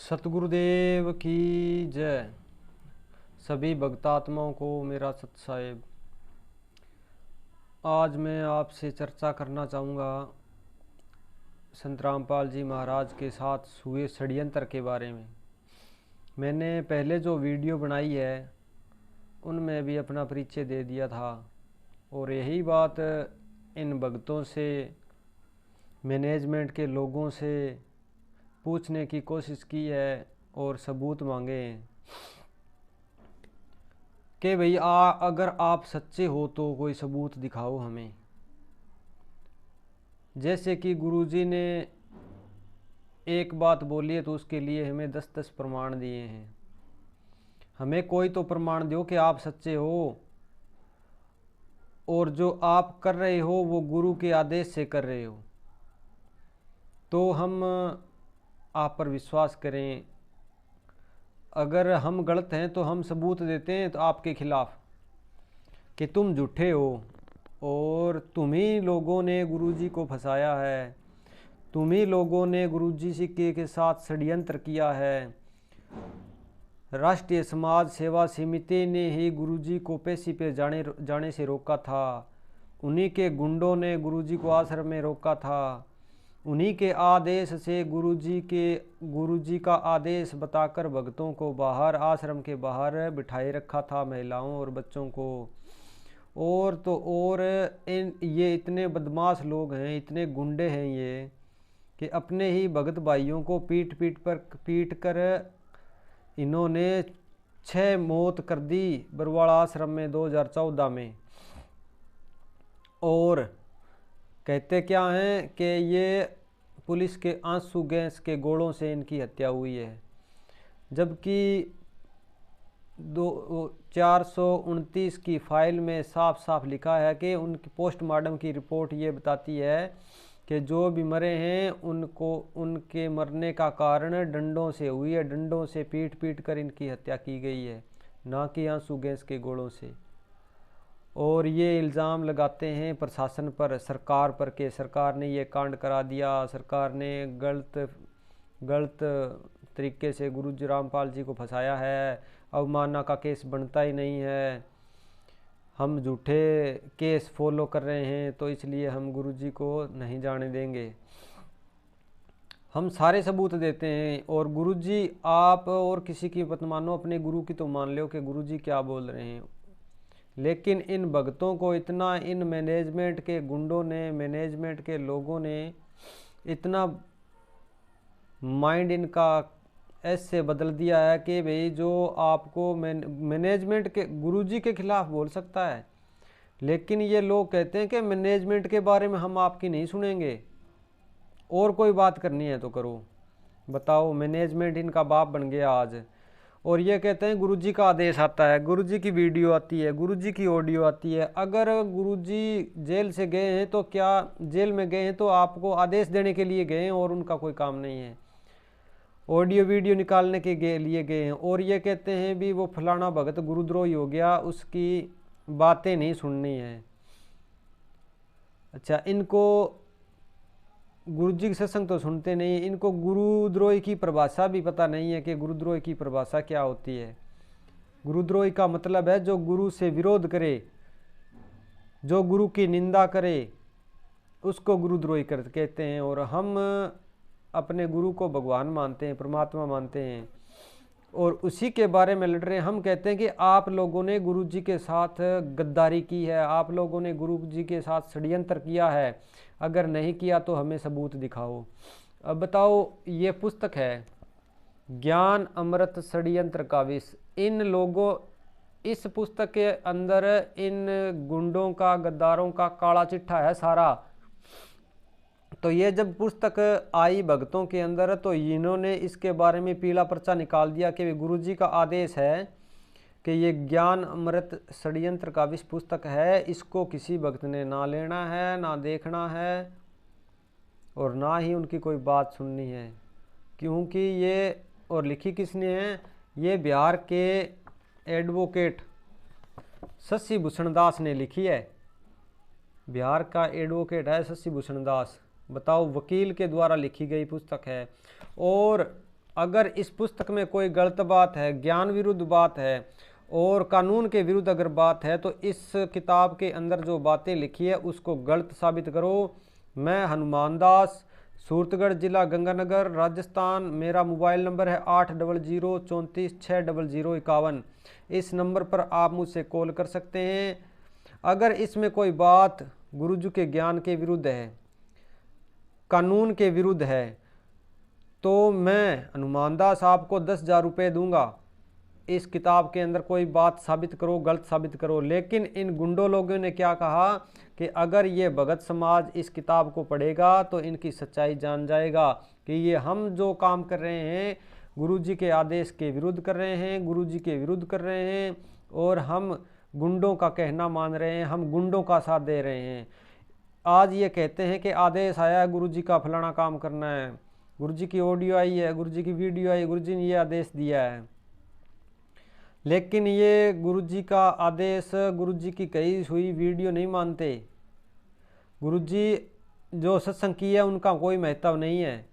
सतगुरुदेव की जय। सभी भक्तात्माओं को मेरा सत साहेब। आज मैं आपसे चर्चा करना चाहूँगा संत रामपाल जी महाराज के साथ हुए षड्यंत्र के बारे में। मैंने पहले जो वीडियो बनाई है उनमें भी अपना परिचय दे दिया था और यही बात इन भक्तों से, मैनेजमेंट के लोगों से पूछने की कोशिश की है और सबूत मांगे हैं कि भाई अगर आप सच्चे हो तो कोई सबूत दिखाओ हमें। जैसे कि गुरुजी ने एक बात बोली है तो उसके लिए हमें 10-10 प्रमाण दिए हैं। हमें कोई तो प्रमाण दो कि आप सच्चे हो और जो आप कर रहे हो वो गुरु के आदेश से कर रहे हो, तो हम आप पर विश्वास करें। अगर हम गलत हैं तो हम सबूत देते हैं तो आपके खिलाफ कि तुम झूठे हो और तुम ही लोगों ने गुरुजी को फंसाया है, तुम ही लोगों ने गुरुजी के साथ षड्यंत्र किया है। राष्ट्रीय समाज सेवा समिति ने ही गुरुजी को पेशी पे जाने से रोका था। उन्हीं के गुंडों ने गुरुजी को आश्रम में रोका था। उन्हीं के आदेश से गुरुजी का आदेश बताकर भक्तों को बाहर, आश्रम के बाहर बिठाए रखा था, महिलाओं और बच्चों को। और तो और ये इतने बदमाश लोग हैं, इतने गुंडे हैं ये कि अपने ही भगत भाइयों को पीट कर इन्होंने 6 मौत कर दी बरवाड़ा आश्रम में 2014 में। और कहते क्या हैं कि ये पुलिस के आंसू गैस के गोलों से इनकी हत्या हुई है, जबकि 429 की फाइल में साफ साफ लिखा है कि उनकी पोस्टमार्टम की रिपोर्ट ये बताती है कि जो भी मरे हैं उनके मरने का कारण डंडों से हुई है। डंडों से पीट कर इनकी हत्या की गई है, ना कि आंसू गैस के गोलों से। और ये इल्ज़ाम लगाते हैं प्रशासन पर, सरकार पर, कि सरकार ने ये कांड करा दिया, सरकार ने गलत तरीके से गुरुजी रामपाल जी को फंसाया है, अवमानना का केस बनता ही नहीं है, हम झूठे केस फॉलो कर रहे हैं तो इसलिए हम गुरुजी को नहीं जाने देंगे। हम सारे सबूत देते हैं और गुरुजी, आप और किसी की मत मानो, अपने गुरु की तो मान लो कि गुरुजी क्या बोल रहे हैं। लेकिन इन भक्तों को इतना, इन मैनेजमेंट के गुंडों ने, मैनेजमेंट के लोगों ने इतना माइंड इनका ऐसे बदल दिया है कि भाई जो आपको मैनेजमेंट के, गुरुजी के खिलाफ बोल सकता है, लेकिन ये लोग कहते हैं कि मैनेजमेंट के बारे में हम आपकी नहीं सुनेंगे, और कोई बात करनी है तो करो। बताओ, मैनेजमेंट इनका बाप बन गया आज। और ये कहते हैं गुरुजी का आदेश आता है, गुरुजी की वीडियो आती है, गुरुजी की ऑडियो आती है। अगर गुरुजी जेल से गए हैं तो क्या जेल में गए हैं तो आपको आदेश देने के लिए गए हैं और उनका कोई काम नहीं है, ऑडियो वीडियो निकालने के लिए गए हैं। और ये कहते हैं भी वो फलाना भगत गुरुद्रोही हो गया, उसकी बातें नहीं सुननी है। अच्छा, इनको गुरुजी की सत्संग तो सुनते नहीं, इनको गुरुद्रोही की परिभाषा भी पता नहीं है कि गुरुद्रोही की परिभाषा क्या होती है। गुरुद्रोही का मतलब है जो गुरु से विरोध करे, जो गुरु की निंदा करे, उसको गुरुद्रोही कहते हैं। और हम अपने गुरु को भगवान मानते हैं, परमात्मा मानते हैं, और उसी के बारे में लड़ रहे हैं। हम कहते हैं कि आप लोगों ने गुरुजी के साथ गद्दारी की है, आप लोगों ने गुरुजी के साथ षड्यंत्र किया है, अगर नहीं किया तो हमें सबूत दिखाओ। अब बताओ, ये पुस्तक है ज्ञान अमृत षड्यंत्र का विष। इन लोगों, इस पुस्तक के अंदर इन गुंडों का, गद्दारों का काला चिट्ठा है सारा। तो ये जब पुस्तक आई भक्तों के अंदर तो इन्होंने इसके बारे में पीला पर्चा निकाल दिया कि गुरुजी का आदेश है कि ये ज्ञान अमृत षड्यंत्र का विष पुस्तक है, इसको किसी भक्त ने ना लेना है, ना देखना है, और ना ही उनकी कोई बात सुननी है। क्योंकि ये, और लिखी किसने है, ये बिहार के एडवोकेट शशि भूषण दास ने लिखी है। बिहार का एडवोकेट है शशि भूषण दास। बताओ, वकील के द्वारा लिखी गई पुस्तक है। और अगर इस पुस्तक में कोई गलत बात है, ज्ञान विरुद्ध बात है और कानून के विरुद्ध अगर बात है तो इस किताब के अंदर जो बातें लिखी है उसको गलत साबित करो। मैं हनुमान दास, सूरतगढ़ जिला गंगानगर राजस्थान। मेरा मोबाइल नंबर है 8004346051। इस नंबर पर आप मुझसे कॉल कर सकते हैं। अगर इसमें कोई बात गुरुजी के ज्ञान के विरुद्ध है, कानून के विरुद्ध है, तो मैं हनुमान दास आपको 10,000 रुपये दूंगा। इस किताब के अंदर कोई बात साबित करो, गलत साबित करो। लेकिन इन गुंडों लोगों ने क्या कहा कि अगर ये भगत समाज इस किताब को पढ़ेगा तो इनकी सच्चाई जान जाएगा कि ये हम जो काम कर रहे हैं गुरुजी के आदेश के विरुद्ध कर रहे हैं, गुरुजी के विरुद्ध कर रहे हैं और हम गुंडों का कहना मान रहे हैं, हम गुंडों का साथ दे रहे हैं। आज ये कहते हैं कि आदेश आया है गुरुजी का फलाना काम करना है, गुरुजी की ऑडियो आई है, गुरुजी की वीडियो आई, गुरुजी ने ये आदेश दिया है। लेकिन ये गुरुजी का आदेश, गुरुजी की कही हुई वीडियो नहीं मानते। गुरुजी जो सत्संग किया है उनका कोई महत्व नहीं है।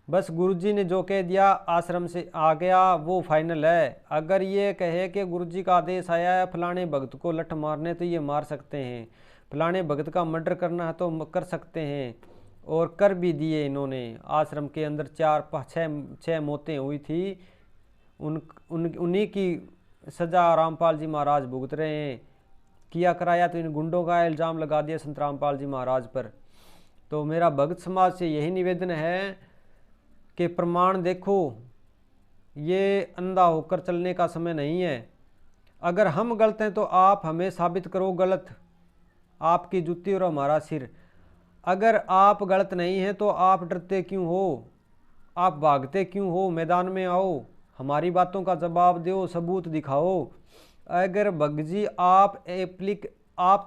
बस गुरुजी ने जो कह दिया आश्रम से आ गया वो फाइनल है। अगर ये कहे कि गुरुजी का आदेश आया है फलाने भगत को लठ मारने तो ये मार सकते हैं, फलाने भगत का मर्डर करना है तो कर सकते हैं, और कर भी दिए इन्होंने। आश्रम के अंदर 4-5-6 मौतें हुई थी, उन्हीं की सज़ा रामपाल जी महाराज भुगत रहे हैं। किया कराया तो इन गुंडों का इल्ज़ाम लगा दिया संत रामपाल जी महाराज पर। तो मेरा भगत समाज से यही निवेदन है कि प्रमाण देखो, ये अंधा होकर चलने का समय नहीं है। अगर हम गलत हैं तो आप हमें साबित करो गलत, आपकी जूती और हमारा सिर। अगर आप गलत नहीं हैं तो आप डरते क्यों हो, आप भागते क्यों हो? मैदान में आओ, हमारी बातों का जवाब दो, सबूत दिखाओ। अगर भगजी आप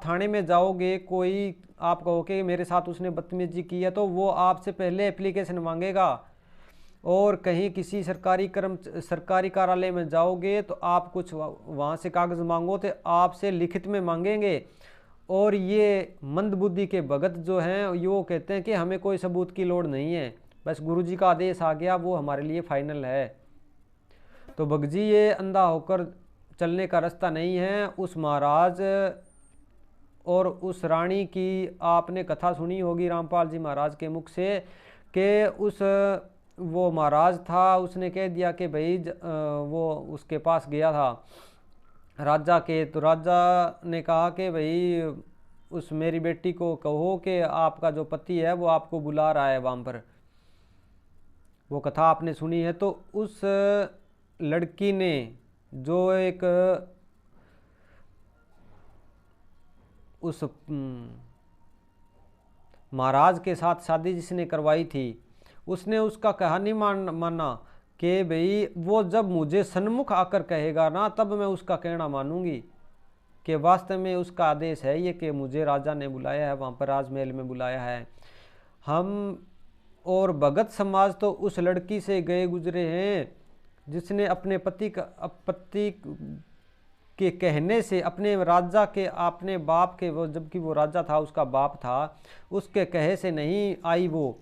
थाने में जाओगे, कोई आप कहोगे मेरे साथ उसने बदतमीजी की है, तो वो आपसे पहले एप्लीकेशन मांगेगा। और कहीं किसी सरकारी कार्यालय में जाओगे तो आप कुछ वहाँ से कागज़ मांगो तो आपसे लिखित में मांगेंगे। और ये मंदबुद्धि के भगत जो हैं वो कहते हैं कि हमें कोई सबूत की लोड़ नहीं है, बस गुरुजी का आदेश आ गया वो हमारे लिए फाइनल है। तो भगजी ये अंधा होकर चलने का रास्ता नहीं है। उस महाराज और उस रानी की आपने कथा सुनी होगी रामपाल जी महाराज के मुख से कि वो महाराज था, उसने कह दिया कि भाई वो उसके पास गया था राजा के, तो राजा ने कहा कि भाई उस मेरी बेटी को कहो कि आपका जो पति है वो आपको बुला रहा है वहाँ पर। वो कथा आपने सुनी है। तो उस लड़की ने जो एक उस महाराज के साथ शादी जिसने करवाई थी, उसने उसका कहा नहीं माना कि भाई वो जब मुझे सन्मुख आकर कहेगा ना तब मैं उसका कहना मानूंगी कि वास्तव में उसका आदेश है ये कि मुझे राजा ने बुलाया है, वहाँ पर राजमहल में बुलाया है। हम और भगत समाज तो उस लड़की से गए गुजरे हैं जिसने अपने पति के कहने से, अपने राजा के, अपने बाप के, वो जबकि वो राजा था उसका बाप था, उसके कहे से नहीं आई, वो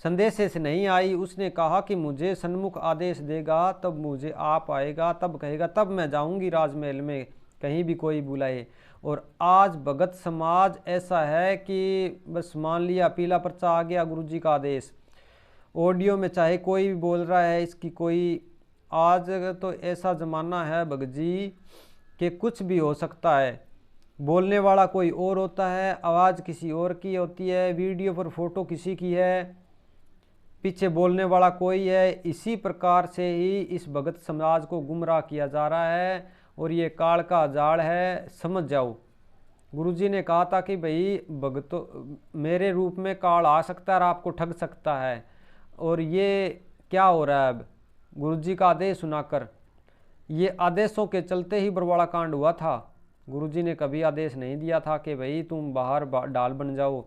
संदेशे से नहीं आई। उसने कहा कि मुझे सन्मुख आदेश देगा तब मुझे आप आएगा, तब कहेगा तब मैं जाऊंगी राजमहल में, कहीं भी कोई बुलाए। और आज भगत समाज ऐसा है कि बस मान लिया पीला पर्चा आ गया गुरुजी का आदेश, ऑडियो में चाहे कोई भी बोल रहा है इसकी कोई, आज तो ऐसा ज़माना है भगत जी कि कुछ भी हो सकता है। बोलने वाला कोई और होता है, आवाज़ किसी और की होती है, वीडियो पर फोटो किसी की है, पीछे बोलने वाला कोई है। इसी प्रकार से ही इस भगत समाज को गुमराह किया जा रहा है और ये काल का जाल है, समझ जाओ। गुरुजी ने कहा था कि भाई भगतों मेरे रूप में काल आ सकता है और आपको ठग सकता है। और ये क्या हो रहा है अब? गुरुजी का आदेश सुनाकर, ये आदेशों के चलते ही बरवाड़ा कांड हुआ था। गुरुजी ने कभी आदेश नहीं दिया था कि भाई तुम बाहर डाल बन जाओ।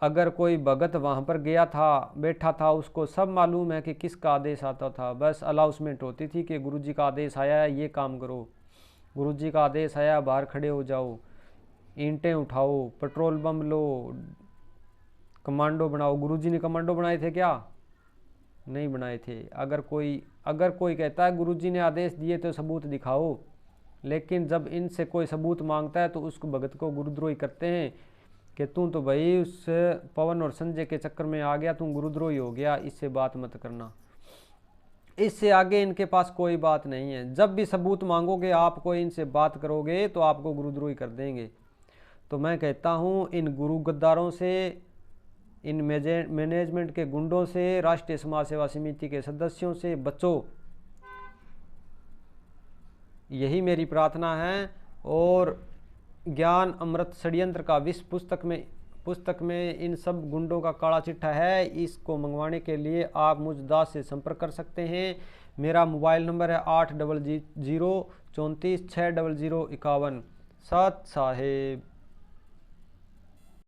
अगर कोई भगत वहाँ पर गया था, बैठा था, उसको सब मालूम है कि किसका आदेश आता था। बस अनाउंसमेंट होती थी कि गुरुजी का आदेश आया है, ये काम करो, गुरुजी का आदेश आया, बाहर खड़े हो जाओ, ईंटें उठाओ, पेट्रोल बम लो, कमांडो बनाओ। गुरुजी ने कमांडो बनाए थे क्या? नहीं बनाए थे। अगर कोई कहता है गुरुजी ने आदेश दिए तो सबूत दिखाओ, लेकिन जब इनसे कोई सबूत मांगता है तो उसको भगत को गुरुद्रोही करते हैं कि तू तो भाई उस पवन और संजय के चक्कर में आ गया, तू गुरुद्रोही हो गया, इससे बात मत करना। इससे आगे इनके पास कोई बात नहीं है। जब भी सबूत मांगोगे, आप कोई इनसे बात करोगे तो आपको गुरुद्रोही कर देंगे। तो मैं कहता हूँ इन गुरु गद्दारों से, इन मैनेजमेंट के गुंडों से, राष्ट्रीय समाज सेवा समिति के सदस्यों से बचो, यही मेरी प्रार्थना है। और ज्ञान अमृत षड्यंत्र का विश्व पुस्तक में इन सब गुंडों का काला चिट्ठा है। इसको मंगवाने के लिए आप मुझ दास से संपर्क कर सकते हैं। मेरा मोबाइल नंबर है 800 34 600 51। सत साहेब।